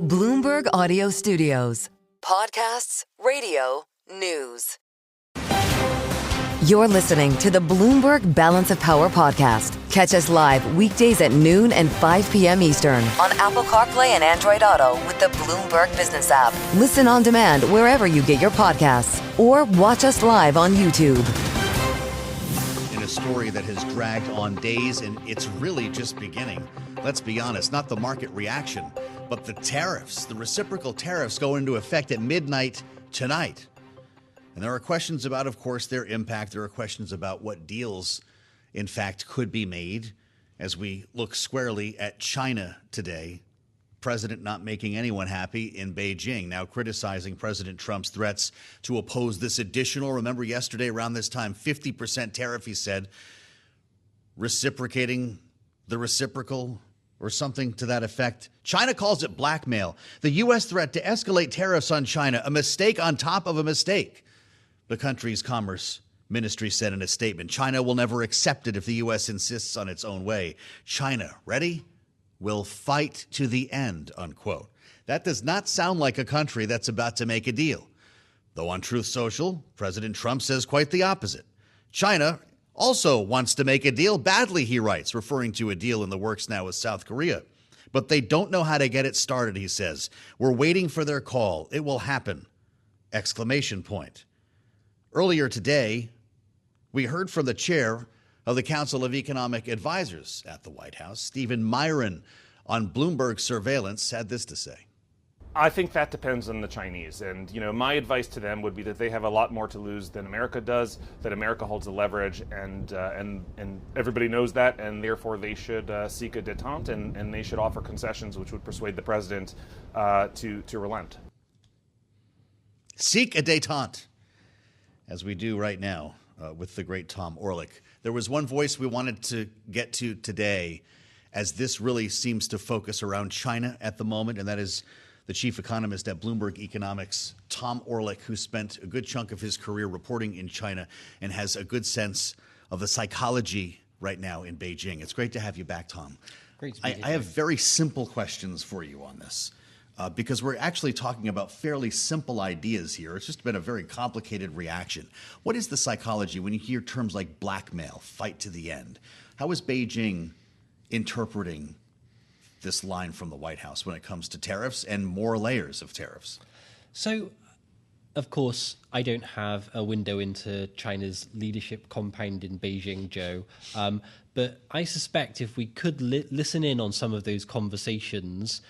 Bloomberg Audio Studios. Podcasts, radio, news. You're listening to the Bloomberg Balance of Power podcast. Catch us live weekdays at noon and 5 p.m. Eastern on Apple CarPlay and Android Auto with the Bloomberg Business app. Listen on demand wherever you get your podcasts or watch us live on YouTube. In a story that has dragged on days, and it's really just beginning. Let's be honest, not the market reaction, but the tariffs. The reciprocal tariffs go into effect at midnight tonight. And there are questions about, of course, their impact. There are questions about what deals, in fact, could be made as we look squarely at China today. President not making anyone happy in Beijing, now criticizing President Trump's threats to oppose this additional, remember yesterday around this time, 50% tariff, he said, reciprocating the reciprocal or something to that effect. China calls it blackmail. The U.S. threat to escalate tariffs on China, a mistake on top of a mistake. The country's commerce ministry said in a statement, China will never accept it if the U.S. insists on its own way. China, ready? Will fight to the end, unquote. That does not sound like a country that's about to make a deal. Though on Truth Social, President Trump says quite the opposite. China also wants to make a deal badly, he writes, referring to a deal in the works now with South Korea. But they don't know how to get it started, he says. We're waiting for their call. It will happen! Exclamation point. Earlier today, we heard from the chair of the Council of Economic Advisors at the White House, Stephen Myron, on Bloomberg surveillance, had this to say. I think that depends on the Chinese. And, my advice to them would be that they have a lot more to lose than America does, that America holds the leverage, and everybody knows that, and therefore they should seek a détente, and they should offer concessions which would persuade the president to relent. Seek a détente, as we do right now with the great Tom Orlik. There was one voice we wanted to get to today, as this really seems to focus around China at the moment, and that is the chief economist at Bloomberg Economics, Tom Orlik, who spent a good chunk of his career reporting in China and has a good sense of the psychology right now in Beijing. It's great to have you back, Tom. Great to be here. I have very simple questions for you on this. Because we're actually talking about fairly simple ideas here. It's just been a very complicated reaction. What is the psychology when you hear terms like blackmail, fight to the end? How is Beijing interpreting this line from the White House when it comes to tariffs and more layers of tariffs? So, of course, I don't have a window into China's leadership compound in Beijing, Joe. But I suspect if we could listen in on some of those conversations,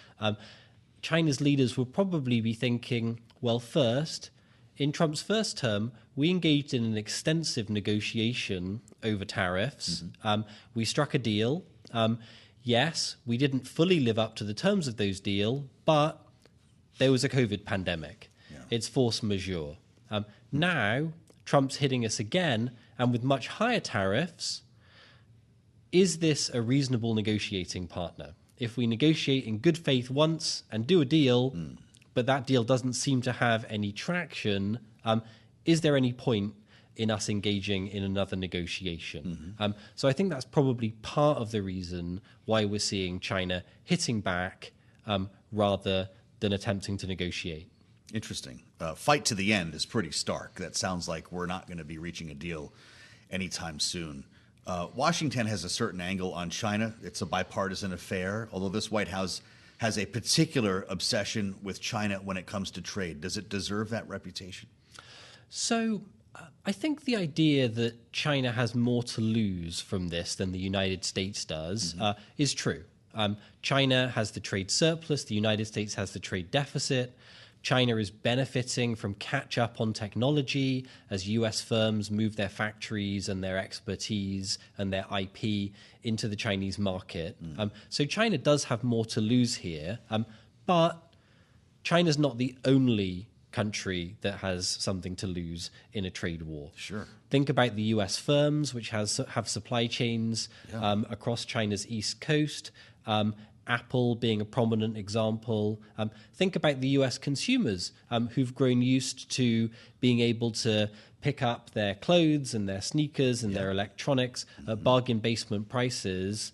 China's leaders will probably be thinking, well, first, in Trump's first term, we engaged in an extensive negotiation over tariffs. Mm-hmm. We struck a deal. Yes, we didn't fully live up to the terms of those deals, but there was a COVID pandemic. Yeah. It's force majeure. Now, Trump's hitting us again, and with much higher tariffs. Is this a reasonable negotiating partner? If we negotiate in good faith once and do a deal, but that deal doesn't seem to have any traction, is there any point in us engaging in another negotiation? Mm-hmm. So I think that's probably part of the reason why we're seeing China hitting back rather than attempting to negotiate. Interesting. Fight to the end is pretty stark. That sounds like we're not going to be reaching a deal anytime soon. Washington has a certain angle on China. It's a bipartisan affair, although this White House has a particular obsession with China when it comes to trade. Does it deserve that reputation? So I think the idea that China has more to lose from this than the United States does is true. China has the trade surplus. The United States has the trade deficit. China is benefiting from catch-up on technology as U.S. firms move their factories and their expertise and their IP into the Chinese market. So China does have more to lose here, but China's not the only country that has something to lose in a trade war. Sure. Think about the U.S. firms, which have supply chains across China's east coast. Apple being a prominent example. Think about the US consumers who've grown used to being able to pick up their clothes and their sneakers and their electronics at bargain basement prices.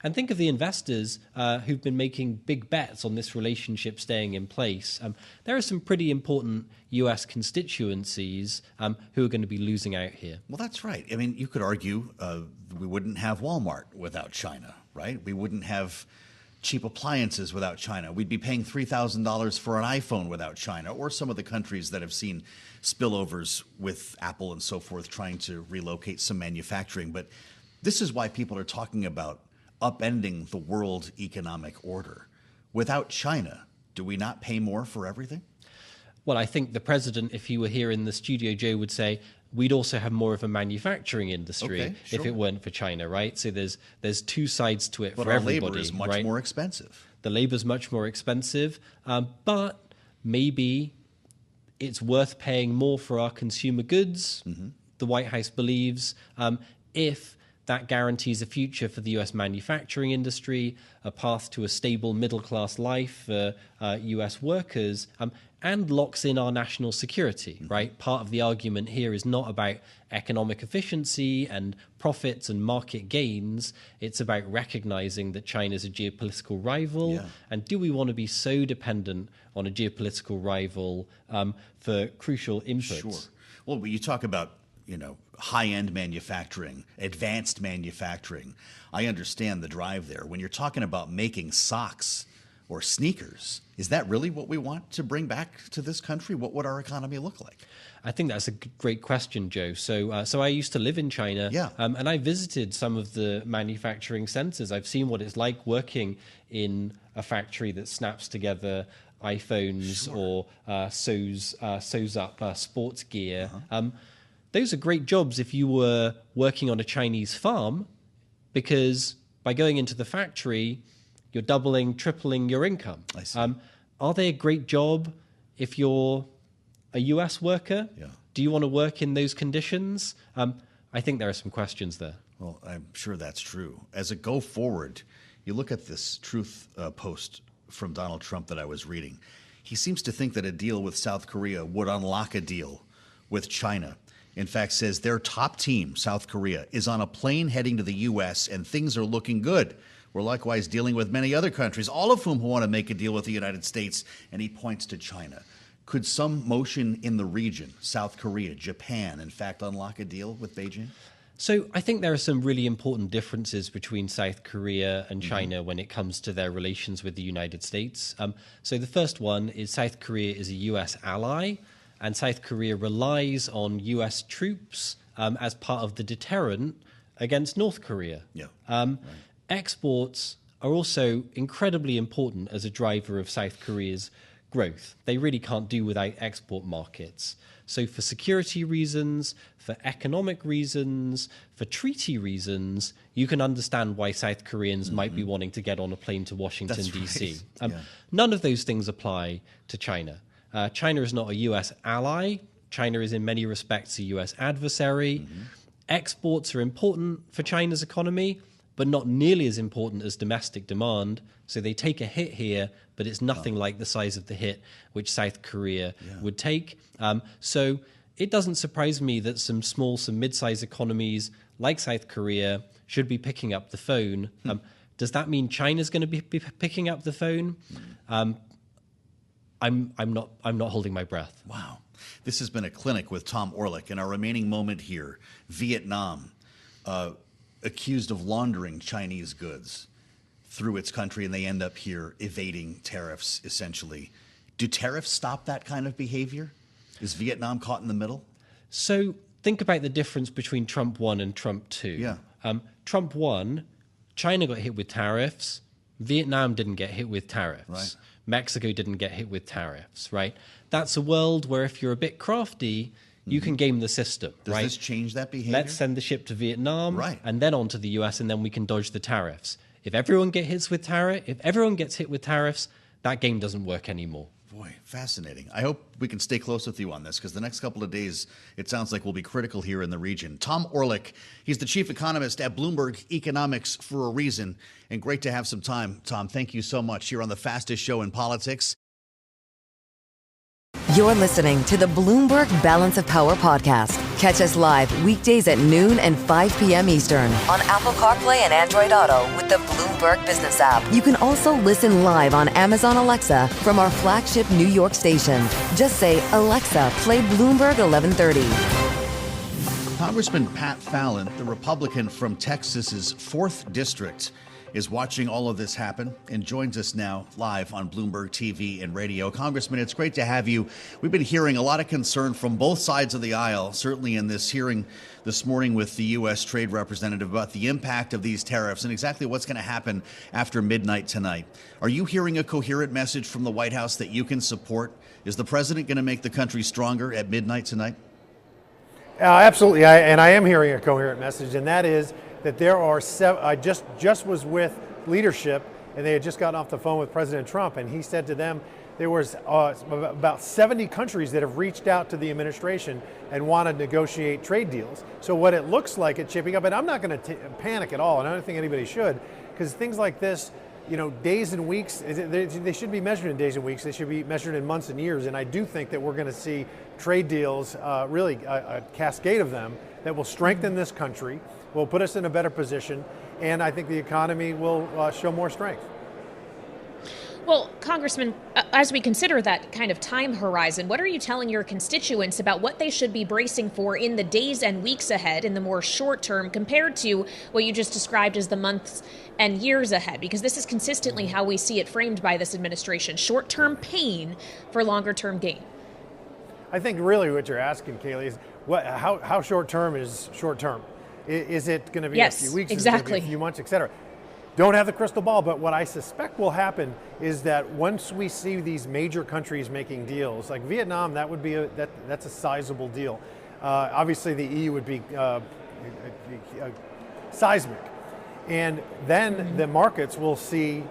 And think of the investors who've been making big bets on this relationship staying in place. There are some pretty important US constituencies who are going to be losing out here. Well, that's right. I mean, you could argue we wouldn't have Walmart without China, right? We wouldn't have cheap appliances without China. We'd be paying $3,000 for an iPhone without China, or some of the countries that have seen spillovers with Apple and so forth trying to relocate some manufacturing. But this is why people are talking about upending the world economic order. Without China, do we not pay more for everything? Well, I think the president, if he were here in the studio, Joe, would say we'd also have more of a manufacturing industry if it weren't for China, right? So there's two sides to it but for everybody. But our labor is much more expensive. The labor's much more expensive, but maybe it's worth paying more for our consumer goods, the White House believes, if that guarantees a future for the US manufacturing industry, a path to a stable middle-class life for US workers, and locks in our national security, right? Part of the argument here is not about economic efficiency and profits and market gains. It's about recognizing that China's a geopolitical rival. Yeah. And do we want to be so dependent on a geopolitical rival for crucial inputs? Sure. Well, you talk about, high-end manufacturing, advanced manufacturing. I understand the drive there. When you're talking about making socks or sneakers, is that really what we want to bring back to this country? What would our economy look like? I think that's a great question, Joe. So I used to live in China, and I visited some of the manufacturing centers. I've seen what it's like working in a factory that snaps together iPhones or sews up sports gear. Those are great jobs if you were working on a Chinese farm, because by going into the factory, you're doubling, tripling your income. I see. Are they a great job if you're a US worker? Yeah. Do you want to work in those conditions? I think there are some questions there. Well, I'm sure that's true. As a go forward, you look at this truth post from Donald Trump that I was reading. He seems to think that a deal with South Korea would unlock a deal with China. In fact, says their top team, South Korea, is on a plane heading to the U.S. and things are looking good. We're likewise dealing with many other countries, all of whom want to make a deal with the United States, and he points to China. Could some motion in the region, South Korea, Japan, in fact, unlock a deal with Beijing? So I think there are some really important differences between South Korea and China when it comes to their relations with the United States. So the first one is South Korea is a U.S. ally, and South Korea relies on U.S. troops as part of the deterrent against North Korea. Yeah. Exports are also incredibly important as a driver of South Korea's growth. They really can't do without export markets. So for security reasons, for economic reasons, for treaty reasons, you can understand why South Koreans might be wanting to get on a plane to Washington, D.C. Right. Yeah. None of those things apply to China. China is not a U.S. ally. China is in many respects a U.S. adversary. Exports are important for China's economy, but not nearly as important as domestic demand. So they take a hit here, but it's nothing like the size of the hit which South Korea would take. So it doesn't surprise me that some mid-sized economies like South Korea should be picking up the phone. Does that mean China's going to be picking up the phone? I'm not holding my breath. Wow. This has been a clinic with Tom Orlik. In our remaining moment here, Vietnam, accused of laundering Chinese goods through its country, and they end up here evading tariffs, essentially. Do tariffs stop that kind of behavior? Is Vietnam caught in the middle? So think about the difference between Trump 1 and Trump 2. Yeah. Trump 1, China got hit with tariffs. Vietnam didn't get hit with tariffs. Right. Mexico didn't get hit with tariffs, right? That's a world where if you're a bit crafty, you can game the system, Does right? this change that behavior? Let's send the ship to Vietnam, Right. and then on to the US, and then we can dodge the tariffs. If everyone gets hit with tariffs, that game doesn't work anymore. Boy, fascinating. I hope we can stay close with you on this, because the next couple of days, it sounds like will be critical here in the region. Tom Orlik, he's the chief economist at Bloomberg Economics for a reason, and great to have some time. Tom, thank you so much here on the fastest show in politics. You're listening to the Bloomberg Balance of Power podcast. Catch us live weekdays at noon and 5 p.m. Eastern on Apple CarPlay and Android Auto with the Bloomberg Business app. You can also listen live on Amazon Alexa from our flagship New York station. Just say, Alexa, play Bloomberg 1130. Congressman Pat Fallon, the Republican from Texas's 4th District, is watching all of this happen and joins us now live on Bloomberg TV and radio. Congressman, it's great to have you. We've been hearing a lot of concern from both sides of the aisle, certainly in this hearing this morning with the U.S. Trade Representative about the impact of these tariffs and exactly what's going to happen after midnight tonight. Are you hearing a coherent message from the White House that you can support? Is the president going to make the country stronger at midnight tonight? Absolutely, I am hearing a coherent message, and that is that there are I just was with leadership, and they had just gotten off the phone with President Trump, and he said to them there was about 70 countries that have reached out to the administration and want to negotiate trade deals. So what it looks like it's shaping up, and I'm not going to panic at all, and I don't think anybody should, because things like this, you know, days and weeks, they should be measured in days and weeks. They should be measured in months and years, and I do think that we're going to see trade deals, really a cascade of them, that will strengthen this country, will put us in a better position, and I think the economy will show more strength. Well, Congressman, as we consider that kind of time horizon, what are you telling your constituents about what they should be bracing for in the days and weeks ahead in the more short term compared to what you just described as the months and years ahead? Because this is consistently how we see it framed by this administration. Short-term pain for longer-term gain. I think really what you're asking, Kayleigh, is how short-term is short-term? Is it going to be a few weeks? Exactly. Is it going to be a few months, et cetera? Don't have the crystal ball, but what I suspect will happen is that once we see these major countries making deals, like Vietnam, that would be that's a sizable deal. Obviously, the EU would be seismic, and then the markets will see,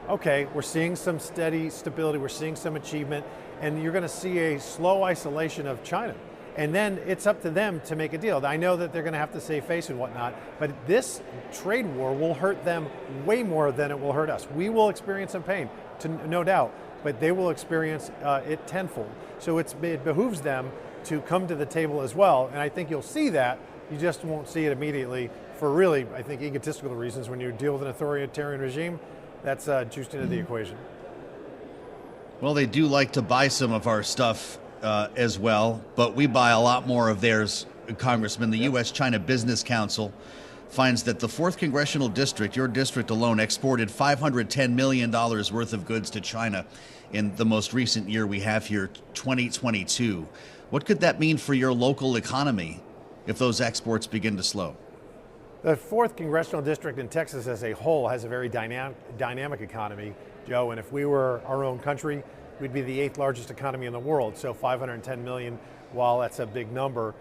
okay, we're seeing some steady stability, we're seeing some achievement, and you're going to see a slow isolation of China. And then it's up to them to make a deal. I know that they're going to have to save face and whatnot, but this trade war will hurt them way more than it will hurt us. We will experience some pain, no doubt, but they will experience it tenfold. So it behooves them to come to the table as well, and I think you'll see that. You just won't see it immediately for really, I think, egotistical reasons. When you deal with an authoritarian regime, that's juiced into the equation. Well, they do like to buy some of our stuff as well, but we buy a lot more of theirs, Congressman. The U.S.-China Business Council finds that the 4th Congressional District, your district alone, exported $510 million worth of goods to China in the most recent year we have here, 2022. What could that mean for your local economy if those exports begin to slow? The 4th Congressional District in Texas as a whole has a very dynamic economy, Joe, and if we were our own country, we'd be the 8th largest economy in the world. So 510 million, while that's a big number,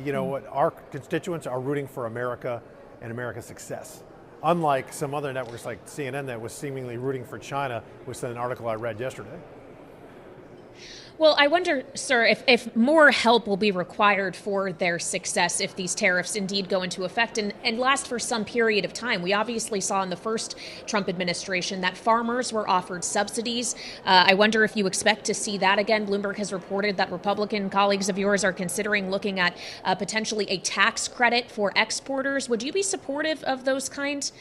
you know what, our constituents are rooting for America and America's success. Unlike some other networks like CNN that was seemingly rooting for China, was an article I read yesterday. Well, I wonder, sir, if more help will be required for their success if these tariffs indeed go into effect and last for some period of time. We obviously saw in the first Trump administration that farmers were offered subsidies. I wonder if you expect to see that again. Bloomberg has reported that Republican colleagues of yours are considering looking at potentially a tax credit for exporters. Would you be supportive of those kinds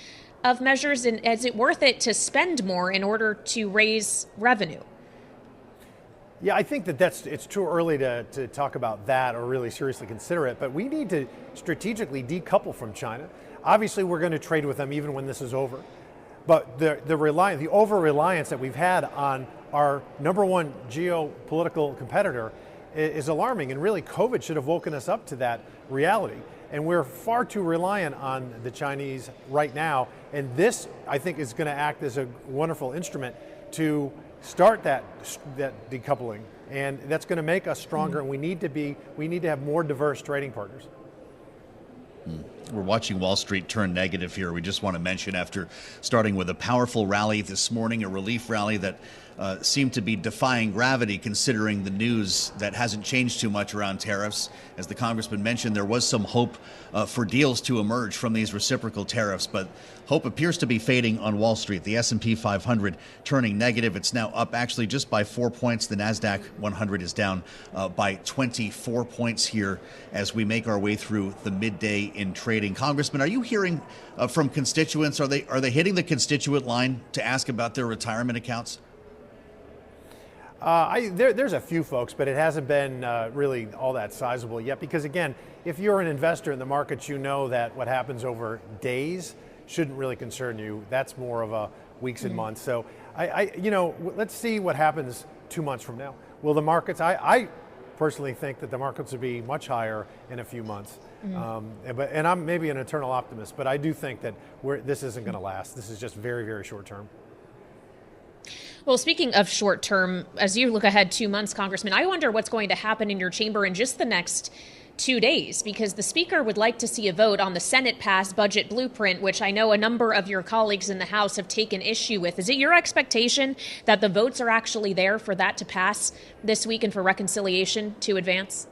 of measures? And is it worth it to spend more in order to raise revenue? Yeah, I think that it's too early to talk about that or really seriously consider it, but we need to strategically decouple from China. Obviously, we're going to trade with them even when this is over, but the over-reliance that we've had on our number one geopolitical competitor is alarming, and really COVID should have woken us up to that reality. And we're far too reliant on the Chinese right now, and this, I think, is going to act as a wonderful instrument to start that decoupling, and that's going to make us stronger. And we need to have more diverse trading partners. We're watching Wall Street turn negative here. We just want to mention, after starting with a powerful rally this morning, a relief rally that seem to be defying gravity considering the news that hasn't changed too much around tariffs. As the congressman mentioned, there was some hope for deals to emerge from these reciprocal tariffs, but hope appears to be fading on Wall Street. The S&P 500 turning negative. It's now up actually just by 4 points. The NASDAQ 100 is down by 24 points here as we make our way through the midday in trading. Congressman, are you hearing from constituents? Are they hitting the constituent line to ask about their retirement accounts? There's a few folks, but it hasn't been really all that sizable yet because, again, if you're an investor in the markets, you know that what happens over days shouldn't really concern you. That's more of a weeks and months. So, let's see what happens 2 months from now. Will the markets, I personally think that the markets will be much higher in a few months. And I'm maybe an eternal optimist, but I do think that this isn't going to last. This is just very, very short term. Well, speaking of short term, as you look ahead 2 months, Congressman, I wonder what's going to happen in your chamber in just the next 2 days, because the Speaker would like to see a vote on the Senate-passed budget blueprint, which I know a number of your colleagues in the House have taken issue with. Is it your expectation that the votes are actually there for that to pass this week and for reconciliation to advance?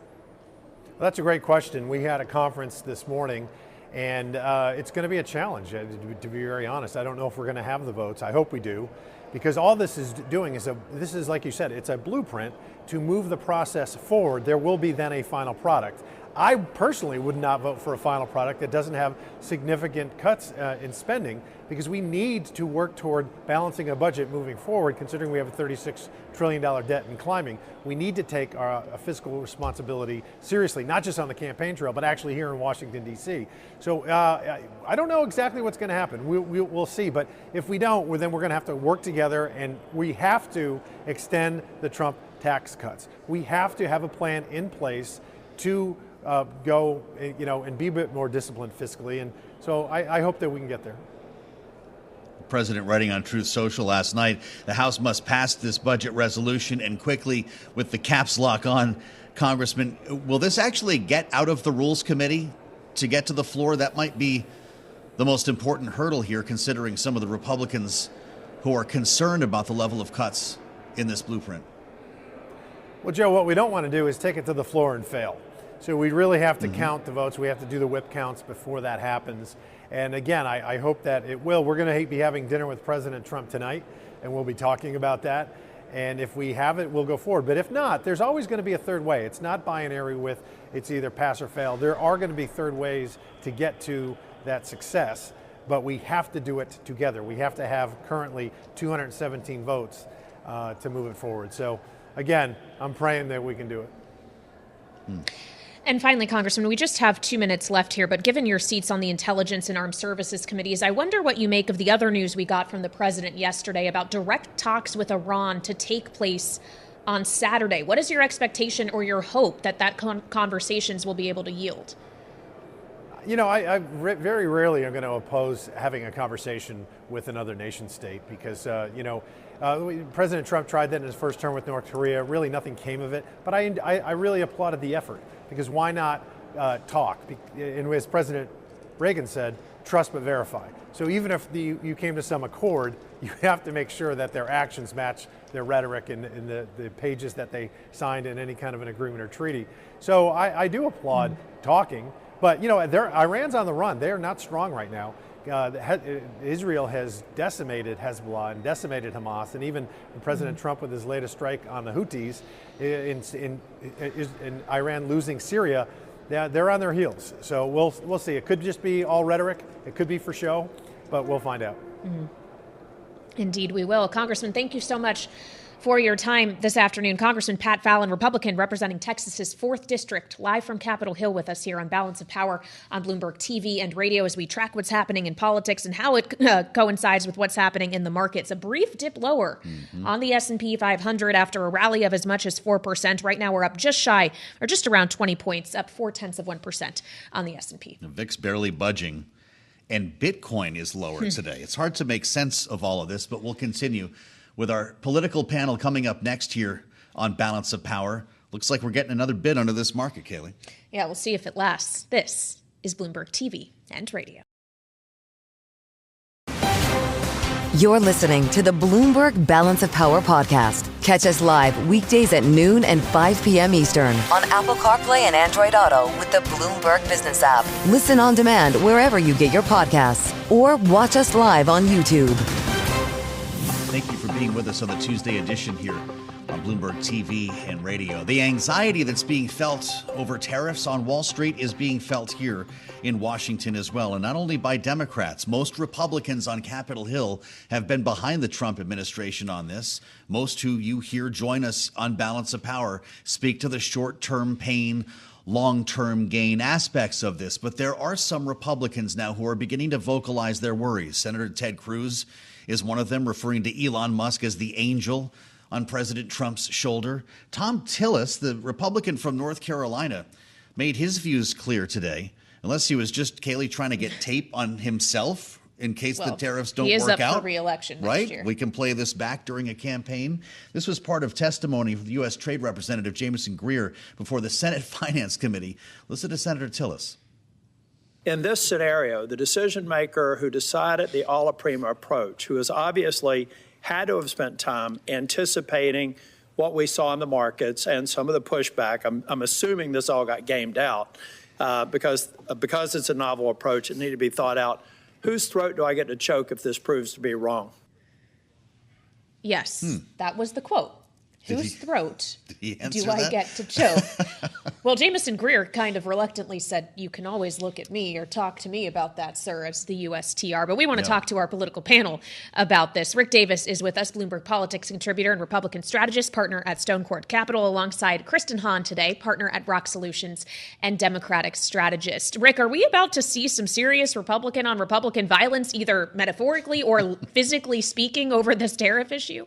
Well, that's a great question. We had a conference this morning, and it's going to be a challenge, to be very honest. I don't know if we're going to have the votes. I hope we do. Because all this is doing is, this is like you said, it's a blueprint to move the process forward. There will be then a final product. I personally would not vote for a final product that doesn't have significant cuts in spending, because we need to work toward balancing a budget moving forward, considering we have a $36 trillion debt and climbing. We need to take our fiscal responsibility seriously, not just on the campaign trail, but actually here in Washington, D.C. So I don't know exactly what's going to happen. We'll see. But if we don't, then we're going to have to work together, and we have to extend the Trump tax cuts. We have to have a plan in place to go, and be a bit more disciplined fiscally. And so I hope that we can get there. The president writing on Truth Social last night, the House must pass this budget resolution and quickly with the caps lock on. Congressman, will this actually get out of the Rules Committee to get to the floor? That might be the most important hurdle here, considering some of the Republicans who are concerned about the level of cuts in this blueprint. Well, Joe, what we don't want to do is take it to the floor and fail. So we really have to count the votes. We have to do the whip counts before that happens. And again, I hope that it will. We're going to be having dinner with President Trump tonight, and we'll be talking about that. And if we have it, we'll go forward. But if not, there's always going to be a third way. It's not binary with it's either pass or fail. There are going to be third ways to get to that success, but we have to do it together. We have to have currently 217 votes to move it forward. So again, I'm praying that we can do it. And finally, Congressman, we just have 2 minutes left here, but given your seats on the Intelligence and Armed Services Committees, I wonder what you make of the other news we got from the president yesterday about direct talks with Iran to take place on Saturday. What is your expectation or your hope that conversations will be able to yield? I very rarely am going to oppose having a conversation with another nation state because, President Trump tried that in his first term with North Korea. Really nothing came of it, but I really applauded the effort, because why not talk? And as President Reagan said, trust but verify. So even if you came to some accord, you have to make sure that their actions match their rhetoric and the pages that they signed in any kind of an agreement or treaty. So I do applaud talking. But, Iran's on the run. They are not strong right now. Israel has decimated Hezbollah and decimated Hamas, and even President Trump with his latest strike on the Houthis in Iran losing Syria, they're on their heels. So we'll see. It could just be all rhetoric. It could be for show, but we'll find out. Indeed, we will. Congressman, thank you so much for your time this afternoon. Congressman Pat Fallon, Republican representing Texas's 4th District, live from Capitol Hill with us here on Balance of Power on Bloomberg TV and radio as we track what's happening in politics and how it coincides with what's happening in the markets. A brief dip lower on the S&P 500 after a rally of as much as 4%. Right now we're up just shy, or just around 20 points, up 0.4% on the S&P. The VIX barely budging, and Bitcoin is lower today. It's hard to make sense of all of this, but we'll continue with our political panel coming up next here on Balance of Power. Looks like we're getting another bid under this market, Kaylee. Yeah, we'll see if it lasts. This is Bloomberg TV and radio. You're listening to the Bloomberg Balance of Power podcast. Catch us live weekdays at noon and 5 p.m. Eastern on Apple CarPlay and Android Auto with the Bloomberg Business app. Listen on demand wherever you get your podcasts or watch us live on YouTube. Thank you for being with us on the Tuesday edition here on Bloomberg TV and radio. The anxiety that's being felt over tariffs on Wall Street is being felt here in Washington as well. And not only by Democrats, most Republicans on Capitol Hill have been behind the Trump administration on this. Most who you hear join us on Balance of Power speak to the short-term pain, long-term gain aspects of this. But there are some Republicans now who are beginning to vocalize their worries. Senator Ted Cruz is one of them, referring to Elon Musk as the angel on President Trump's shoulder. Tom Tillis, the Republican from North Carolina, made his views clear today, unless he was just, Kayleigh, trying to get tape on himself in case the tariffs don't work out. He is up for re-election next year. We can play this back during a campaign. This was part of testimony from the U.S. Trade Representative Jamison Greer before the Senate Finance Committee. Listen to Senator Tillis. In this scenario, the decision maker who decided the alla prima approach, who has obviously had to have spent time anticipating what we saw in the markets and some of the pushback, I'm assuming this all got gamed out because it's a novel approach. It needed to be thought out. Whose throat do I get to choke if this proves to be wrong? Yes, that was the quote. Whose throat do I that? get to choke? Well, Jamison Greer kind of reluctantly said, you can always look at me or talk to me about that, sir, as the USTR. But we want to talk to our political panel about this. Rick Davis is with us, Bloomberg Politics contributor and Republican strategist, partner at Stone Court Capital, alongside Kristen Hahn today, partner at Rock Solutions and Democratic strategist. Rick, are we about to see some serious Republican on Republican violence, either metaphorically or physically speaking, over this tariff issue?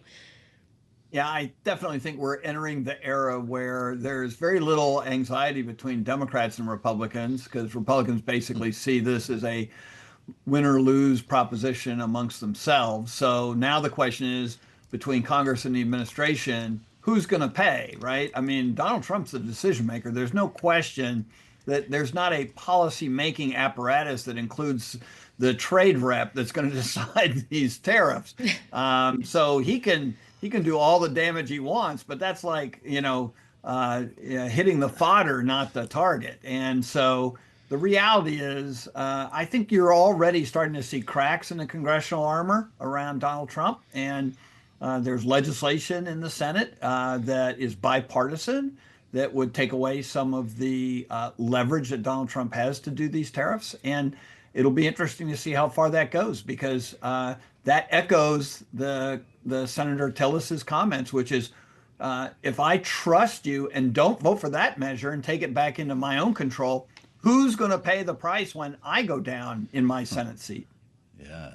Yeah, I definitely think we're entering the era where there's very little anxiety between Democrats and Republicans, because Republicans basically see this as a win or lose proposition amongst themselves. So now the question is, between Congress and the administration, who's going to pay, right? I mean, Donald Trump's the decision maker. There's no question that there's not a policy making apparatus that includes the trade rep that's going to decide these tariffs. So he can do all the damage he wants, but that's like, hitting the fodder, not the target. And so the reality is, I think you're already starting to see cracks in the congressional armor around Donald Trump. And there's legislation in the Senate that is bipartisan that would take away some of the leverage that Donald Trump has to do these tariffs. And it'll be interesting to see how far that goes, because that echoes the Senator Tillis's comments, which is, if I trust you and don't vote for that measure and take it back into my own control, who's going to pay the price when I go down in my Senate seat? Yeah.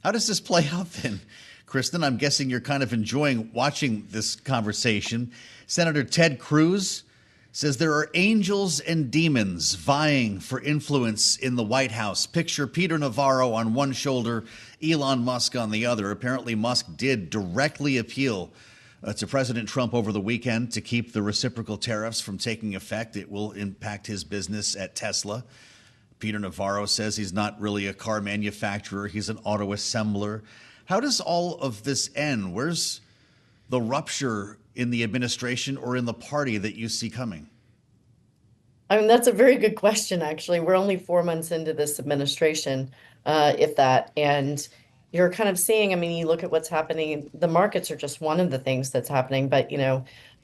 How does this play out then, Kristen? I'm guessing you're kind of enjoying watching this conversation. Senator Ted Cruz says there are angels and demons vying for influence in the White House. Picture Peter Navarro on one shoulder, Elon Musk on the other. Apparently, Musk did directly appeal to President Trump over the weekend to keep the reciprocal tariffs from taking effect. It will impact his business at Tesla. Peter Navarro says he's not really a car manufacturer. He's an auto assembler. How does all of this end? Where's the rupture in the administration or in the party that you see coming? I mean, that's a very good question, actually. We're only 4 months into this administration, if that. And you're kind of seeing, I mean, you look at what's happening. The markets are just one of the things that's happening. But,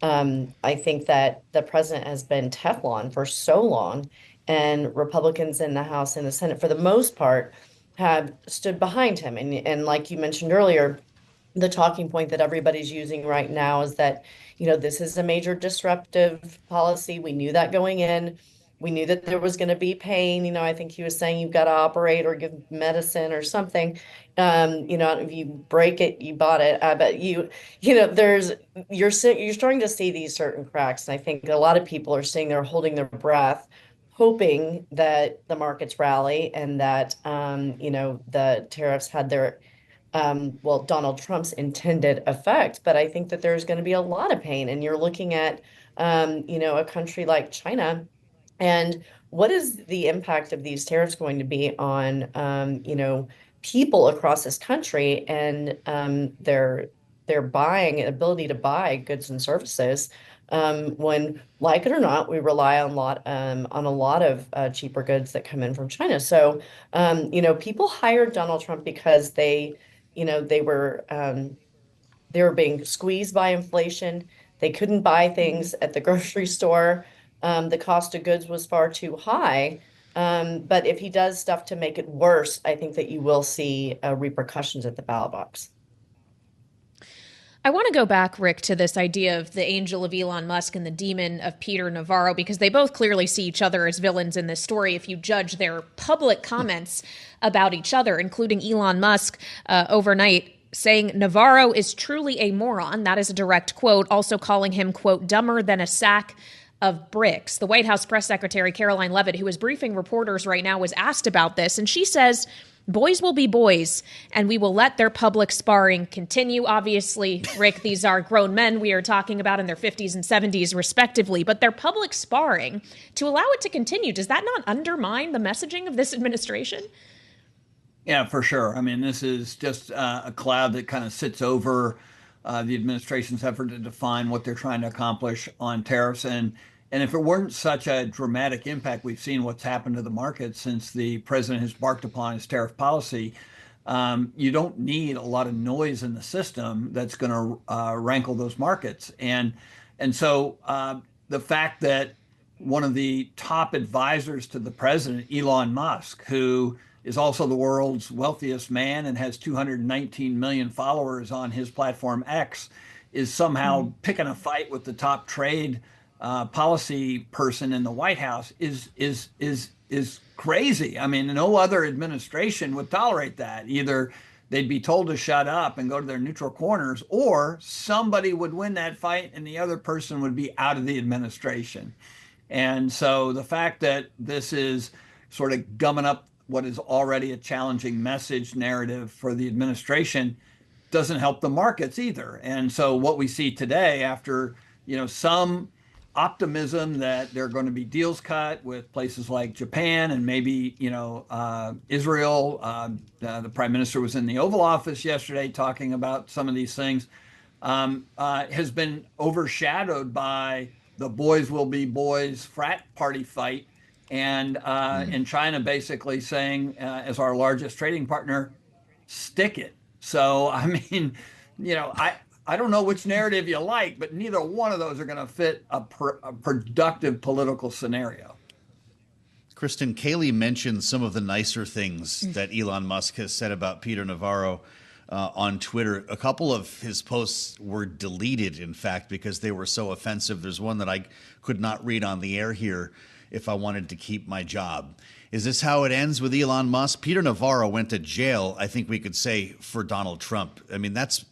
I think that the president has been Teflon for so long, and Republicans in the House and the Senate, for the most part, have stood behind him. And like you mentioned earlier, the talking point that everybody's using right now is that, this is a major disruptive policy. We knew that going in. We knew that there was going to be pain. I think he was saying you've got to operate or give medicine or something. If you break it, you bought it. But you're starting to see these certain cracks. And I think a lot of people are sitting there holding their breath, hoping that the markets rally and that, the tariffs had their Donald Trump's intended effect. But I think that there's going to be a lot of pain. And you're looking at, a country like China. And what is the impact of these tariffs going to be on, people across this country and their buying ability to buy goods and services. When, like it or not, we rely on a lot of cheaper goods that come in from China. So, people hired Donald Trump because they were being squeezed by inflation. They couldn't buy things at the grocery store. The cost of goods was far too high. But if he does stuff to make it worse, I think that you will see repercussions at the ballot box. I want to go back, Rick, to this idea of the angel of Elon Musk and the demon of Peter Navarro, because they both clearly see each other as villains in this story if you judge their public comments about each other, including Elon Musk overnight saying Navarro is truly a moron. That is a direct quote, also calling him, quote, dumber than a sack of bricks. The White House press secretary, Caroline Levitt, who is briefing reporters right now, was asked about this, and she says, boys will be boys, and we will let their public sparring continue. Obviously, Rick, these are grown men we are talking about in their 50s and 70s, respectively, but their public sparring, to allow it to continue, does that not undermine the messaging of this administration? Yeah, for sure. I mean, this is just a cloud that kind of sits over the administration's effort to define what they're trying to accomplish on tariffs. And if it weren't such a dramatic impact, we've seen what's happened to the market since the president has embarked upon his tariff policy. You don't need a lot of noise in the system that's going to rankle those markets. And so the fact that one of the top advisors to the president, Elon Musk, who is also the world's wealthiest man and has 219 million followers on his platform X, is somehow picking a fight with the top trade policy person in the White House is crazy. I mean, no other administration would tolerate that. Either they'd be told to shut up and go to their neutral corners, or somebody would win that fight and the other person would be out of the administration. And so the fact that this is sort of gumming up what is already a challenging message narrative for the administration doesn't help the markets either. And so what we see today, after some optimism that there are going to be deals cut with places like Japan and maybe Israel, the prime minister was in the Oval Office yesterday talking about some of these things, has been overshadowed by the boys will be boys frat party fight. And in China basically saying, as our largest trading partner, stick it. So, I mean, I don't know which narrative you like, but neither one of those are going to fit a productive political scenario. Kristen, Kaylee mentioned some of the nicer things that Elon Musk has said about Peter Navarro on Twitter. A couple of his posts were deleted, in fact, because they were so offensive. There's one that I could not read on the air here if I wanted to keep my job. Is this how it ends with Elon Musk? Peter Navarro went to jail, I think we could say, for Donald Trump. I mean, that's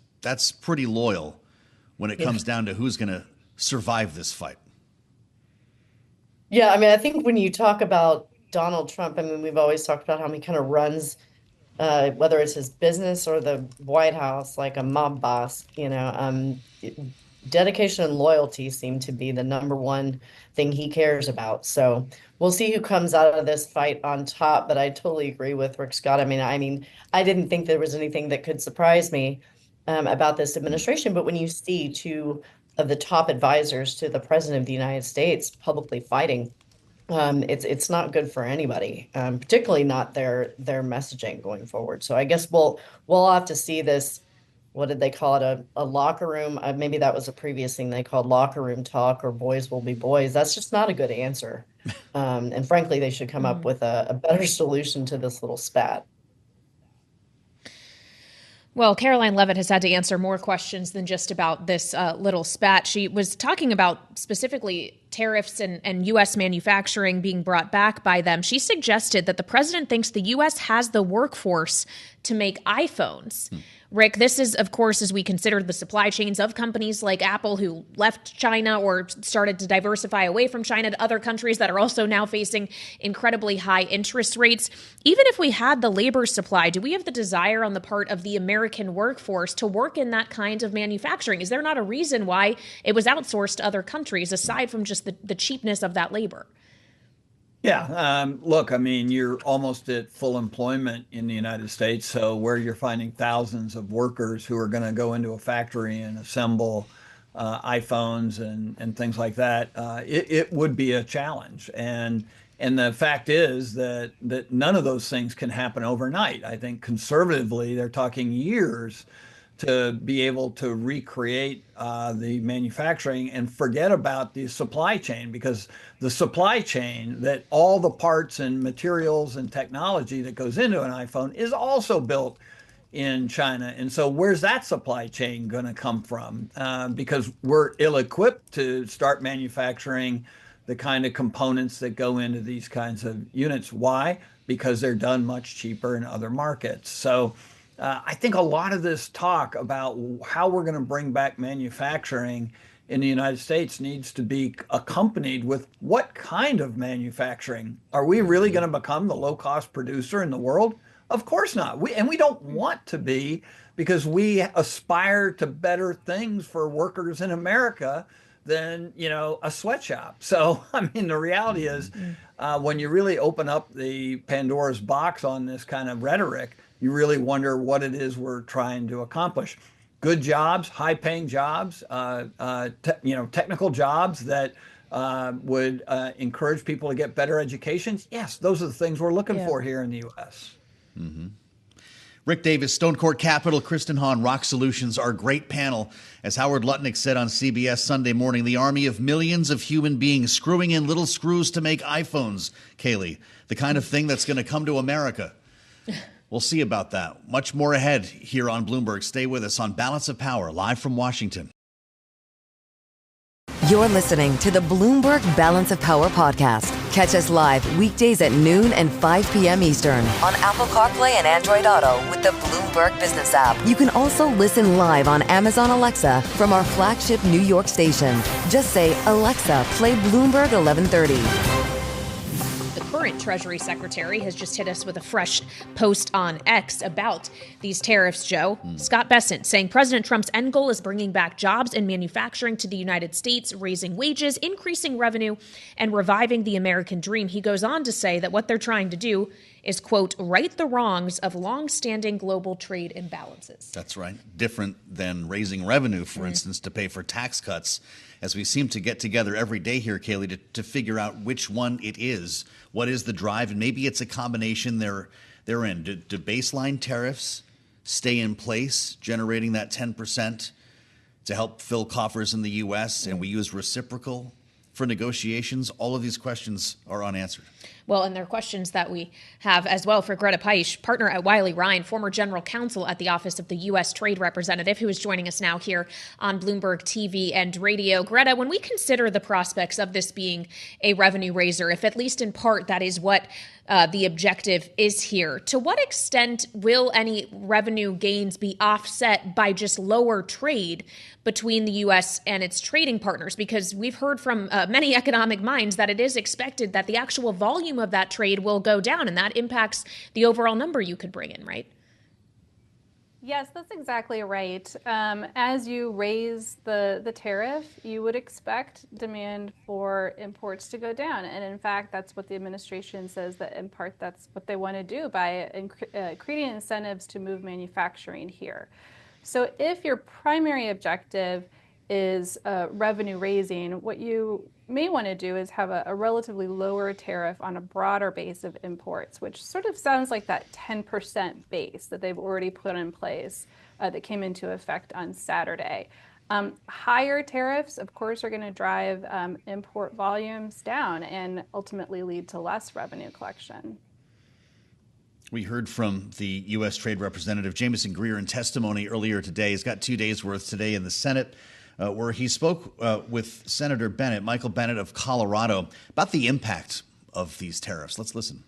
pretty loyal when it comes down to who's going to survive this fight. Yeah, I mean, I think when you talk about Donald Trump, I mean, we've always talked about how he kind of runs, whether it's his business or the White House, like a mob boss, dedication and loyalty seem to be the number one thing he cares about. So we'll see who comes out of this fight on top. But I totally agree with Rick Scott. I mean, I didn't think there was anything that could surprise me about this administration. But when you see two of the top advisors to the president of the United States publicly fighting, it's not good for anybody, particularly not their messaging going forward. So I guess we'll have to see this. What did they call it? A locker room? Maybe that was a previous thing they called locker room talk, or boys will be boys. That's just not a good answer. And frankly, they should come up with a better solution to this little spat. Well, Caroline Levitt has had to answer more questions than just about this little spat. She was talking about specifically tariffs and U.S. manufacturing being brought back by them. She suggested that the president thinks the U.S. has the workforce to make iPhones. Rick, this is, of course, as we consider the supply chains of companies like Apple who left China or started to diversify away from China to other countries that are also now facing incredibly high interest rates. Even if we had the labor supply, do we have the desire on the part of the American workforce to work in that kind of manufacturing? Is there not a reason why it was outsourced to other countries aside from just the cheapness of that labor? Yeah, look, I mean, you're almost at full employment in the United States. So where you're finding thousands of workers who are going to go into a factory and assemble iPhones and things like that, it would be a challenge. And the fact is that none of those things can happen overnight. I think conservatively, they're talking years to be able to recreate the manufacturing and forget about the supply chain, because the supply chain, that all the parts and materials and technology that goes into an iPhone is also built in China. And so where's that supply chain going to come from? Because we're ill-equipped to start manufacturing the kind of components that go into these kinds of units. Why? Because they're done much cheaper in other markets. So I think a lot of this talk about how we're going to bring back manufacturing in the United States needs to be accompanied with what kind of manufacturing. Are we really going to become the low-cost producer in the world? Of course not. We don't want to be, because we aspire to better things for workers in America than, a sweatshop. So, I mean, the reality is when you really open up the Pandora's box on this kind of rhetoric, you really wonder what it is we're trying to accomplish. Good jobs, high-paying jobs, technical jobs that would encourage people to get better educations. Yes, those are the things we're looking for here in the U.S. Mm-hmm. Rick Davis, Stone Court Capital, Kristen Hahn, Rock Solutions, our great panel. As Howard Lutnick said on CBS Sunday Morning, the army of millions of human beings screwing in little screws to make iPhones, Kaylee, the kind of thing that's going to come to America. We'll see about that. Much more ahead here on Bloomberg. Stay with us on Balance of Power, live from Washington. You're listening to the Bloomberg Balance of Power podcast. Catch us live weekdays at noon and 5 p.m. Eastern on Apple CarPlay and Android Auto with the Bloomberg Business app. You can also listen live on Amazon Alexa from our flagship New York station. Just say, Alexa, play Bloomberg 1130. Current Treasury Secretary has just hit us with a fresh post on X about these tariffs, Joe. Scott Bessent saying President Trump's end goal is bringing back jobs and manufacturing to the United States, raising wages, increasing revenue, and reviving the American dream. He goes on to say that what they're trying to do is, quote, right the wrongs of long-standing global trade imbalances. That's right. Different than raising revenue, for instance, to pay for tax cuts, as we seem to get together every day here, Kaylee, to figure out which one it is. What is the drive? And maybe it's a combination they're in. Do baseline tariffs stay in place, generating that 10% to help fill coffers in the U.S., and we use reciprocal for negotiations? All of these questions are unanswered. Well, and there are questions that we have as well for Greta Peisch, partner at Wiley Ryan, former general counsel at the Office of the U.S. Trade Representative, who is joining us now here on Bloomberg TV and radio. Greta, when we consider the prospects of this being a revenue raiser, if at least in part that is what the objective is here, to what extent will any revenue gains be offset by just lower trade between the U.S. and its trading partners? Because we've heard from many economic minds that it is expected that the actual volume of that trade will go down, and that impacts the overall number you could bring in, right? Yes, that's exactly right. As you raise the tariff, you would expect demand for imports to go down. And in fact, that's what the administration says, that in part that's what they want to do by creating incentives to move manufacturing here. So if your primary objective is revenue raising, what you may want to do is have a relatively lower tariff on a broader base of imports, which sort of sounds like that 10% base that they've already put in place that came into effect on Saturday. Higher tariffs, of course, are going to drive import volumes down and ultimately lead to less revenue collection. We heard from the U.S. Trade Representative Jamieson Greer in testimony earlier today. He's got 2 days worth today in the Senate, where he spoke with Senator Bennett, Michael Bennett of Colorado, about the impact of these tariffs. Let's listen.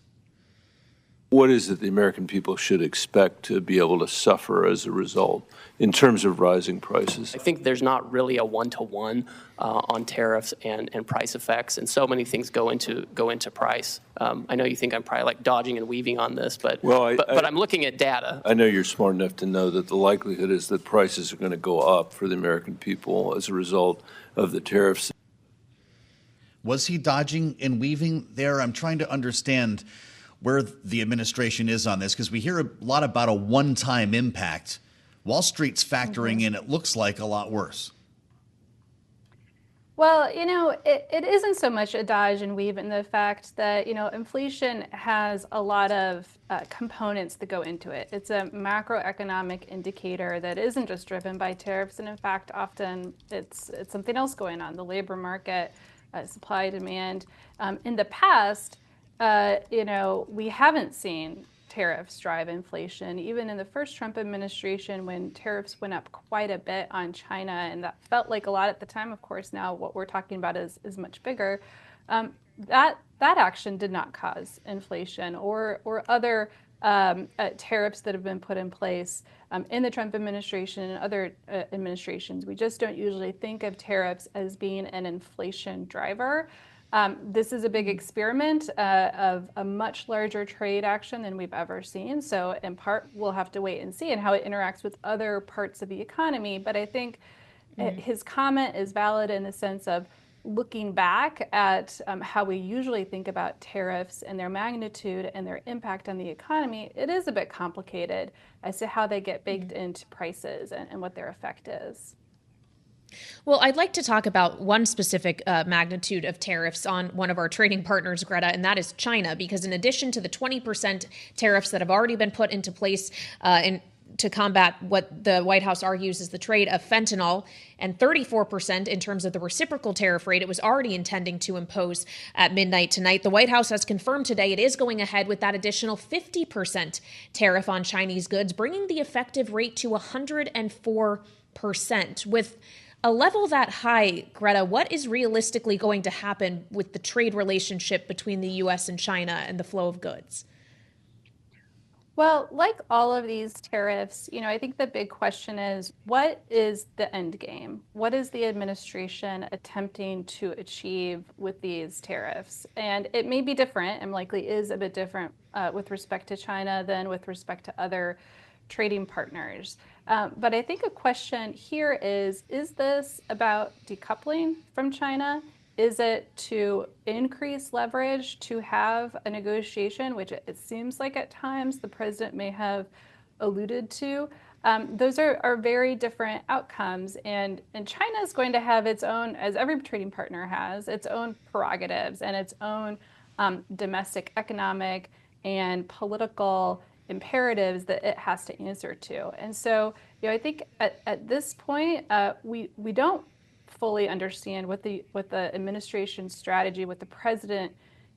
What is it the American people should expect to be able to suffer as a result in terms of rising prices? I think there's not really a one-to-one on tariffs and price effects, and so many things go into price. I know you think I'm probably like dodging and weaving on this, but I'm looking at data. I know you're smart enough to know that the likelihood is that prices are going to go up for the American people as a result of the tariffs. Was he dodging and weaving there? I'm trying to understand where the administration is on this, because we hear a lot about a one-time impact. Wall Street's factoring in, it looks like, a lot worse. Well, it isn't so much a dodge and weave in the fact that, inflation has a lot of components that go into it. It's a macroeconomic indicator that isn't just driven by tariffs. And in fact, often it's something else going on, the labor market, supply, demand. In the past, we haven't seen tariffs drive inflation. Even in the first Trump administration, when tariffs went up quite a bit on China, and that felt like a lot at the time. Of course, now what we're talking about is much bigger. That action did not cause inflation or other tariffs that have been put in place in the Trump administration and other administrations. We just don't usually think of tariffs as being an inflation driver. This is a big experiment of a much larger trade action than we've ever seen. So in part, we'll have to wait and see and how it interacts with other parts of the economy. But I think his comment is valid in the sense of looking back at how we usually think about tariffs and their magnitude and their impact on the economy. It is a bit complicated as to how they get baked into prices and what their effect is. Well, I'd like to talk about one specific magnitude of tariffs on one of our trading partners, Greta, and that is China, because in addition to the 20% tariffs that have already been put into place to combat what the White House argues is the trade of fentanyl, and 34% in terms of the reciprocal tariff rate it was already intending to impose at midnight tonight, the White House has confirmed today it is going ahead with that additional 50% tariff on Chinese goods, bringing the effective rate to 104%. With a level that high, Greta, what is realistically going to happen with the trade relationship between the U.S. and China and the flow of goods? Well, like all of these tariffs, I think the big question is, what is the end game? What is the administration attempting to achieve with these tariffs? And it may be different, and likely is a bit different with respect to China than with respect to other trading partners. But I think a question here is this about decoupling from China? Is it to increase leverage to have a negotiation, which it seems like at times the president may have alluded to? Those are very different outcomes. And China is going to have its own, as every trading partner has, its own prerogatives and its own domestic economic and political imperatives that it has to answer to. And so, I think at this point, we don't fully understand what the administration's strategy, what the president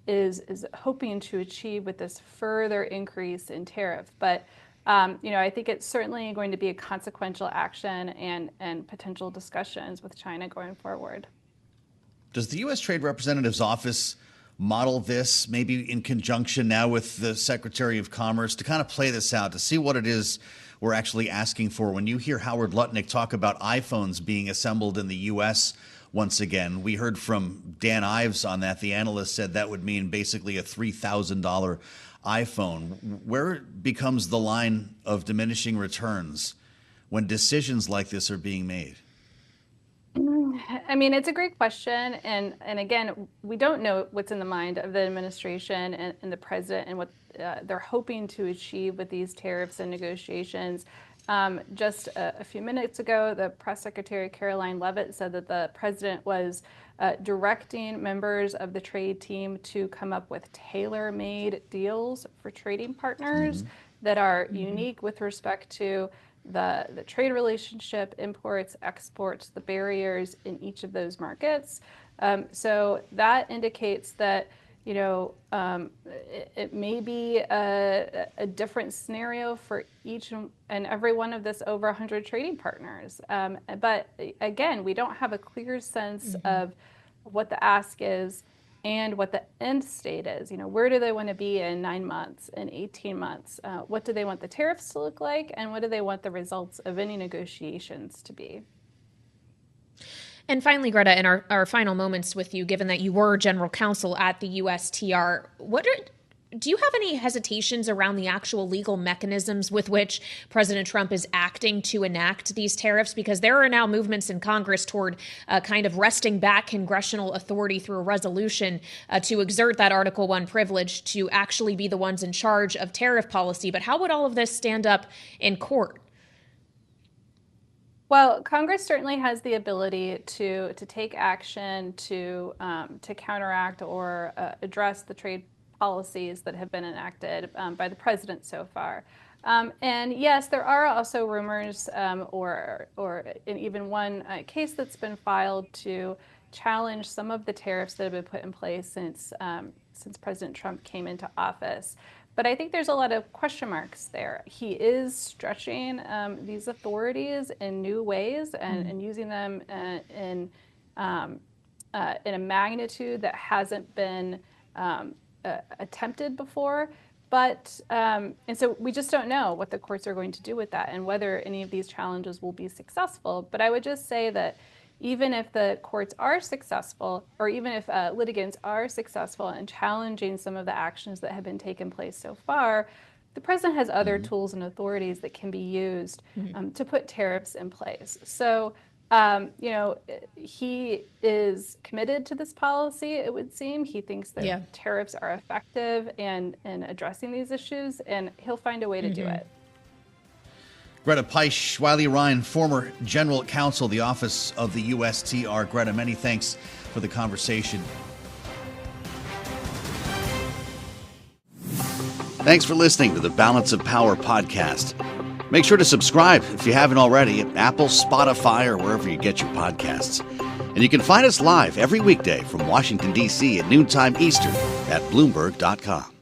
is hoping to achieve with this further increase in tariff. But I think it's certainly going to be a consequential action and potential discussions with China going forward. Does the U.S. Trade Representative's office model this maybe in conjunction now with the Secretary of Commerce to kind of play this out, to see what it is we're actually asking for? When you hear Howard Lutnick talk about iPhones being assembled in the U.S. once again, we heard from Dan Ives on that. The analyst said that would mean basically a $3,000 iPhone. Where becomes the line of diminishing returns when decisions like this are being made? I mean, it's a great question. And again, we don't know what's in the mind of the administration and the president and what they're hoping to achieve with these tariffs and negotiations. Just a few minutes ago, the press secretary, Caroline Leavitt, said that the president was directing members of the trade team to come up with tailor-made deals for trading partners that are unique with respect to the trade relationship, imports, exports, the barriers in each of those markets. So that indicates that, it may be a different scenario for each and every one of this over 100 trading partners. But again, we don't have a clear sense of what the ask is and what the end state is. Where do they want to be in 9 months, in 18 months? What do they want the tariffs to look like? And what do they want the results of any negotiations to be? And finally, Greta, in our final moments with you, given that you were general counsel at the USTR, what do you have any hesitations around the actual legal mechanisms with which President Trump is acting to enact these tariffs? Because there are now movements in Congress toward kind of wresting back congressional authority through a resolution to exert that Article 1 privilege to actually be the ones in charge of tariff policy. But how would all of this stand up in court? Well, Congress certainly has the ability to take action to counteract or address the trade policies that have been enacted by the president so far. And yes, there are also rumors or in even one case that's been filed to challenge some of the tariffs that have been put in place since President Trump came into office. But I think there's a lot of question marks there. He is stretching these authorities in new ways and using them in a magnitude that hasn't been attempted before. But and so we just don't know what the courts are going to do with that and whether any of these challenges will be successful. But I would just say that even if the courts are successful, or even if litigants are successful in challenging some of the actions that have been taken place so far, the president has other tools and authorities that can be used to put tariffs in place. So, he is committed to this policy, it would seem. He thinks that tariffs are effective in addressing these issues, and he'll find a way to do it. Greta Peisch, Wiley Ryan, former General Counsel, the Office of the USTR. Greta, many thanks for the conversation. Thanks for listening to the Balance of Power podcast. Make sure to subscribe if you haven't already at Apple, Spotify, or wherever you get your podcasts. And you can find us live every weekday from Washington, D.C. at noontime Eastern at Bloomberg.com.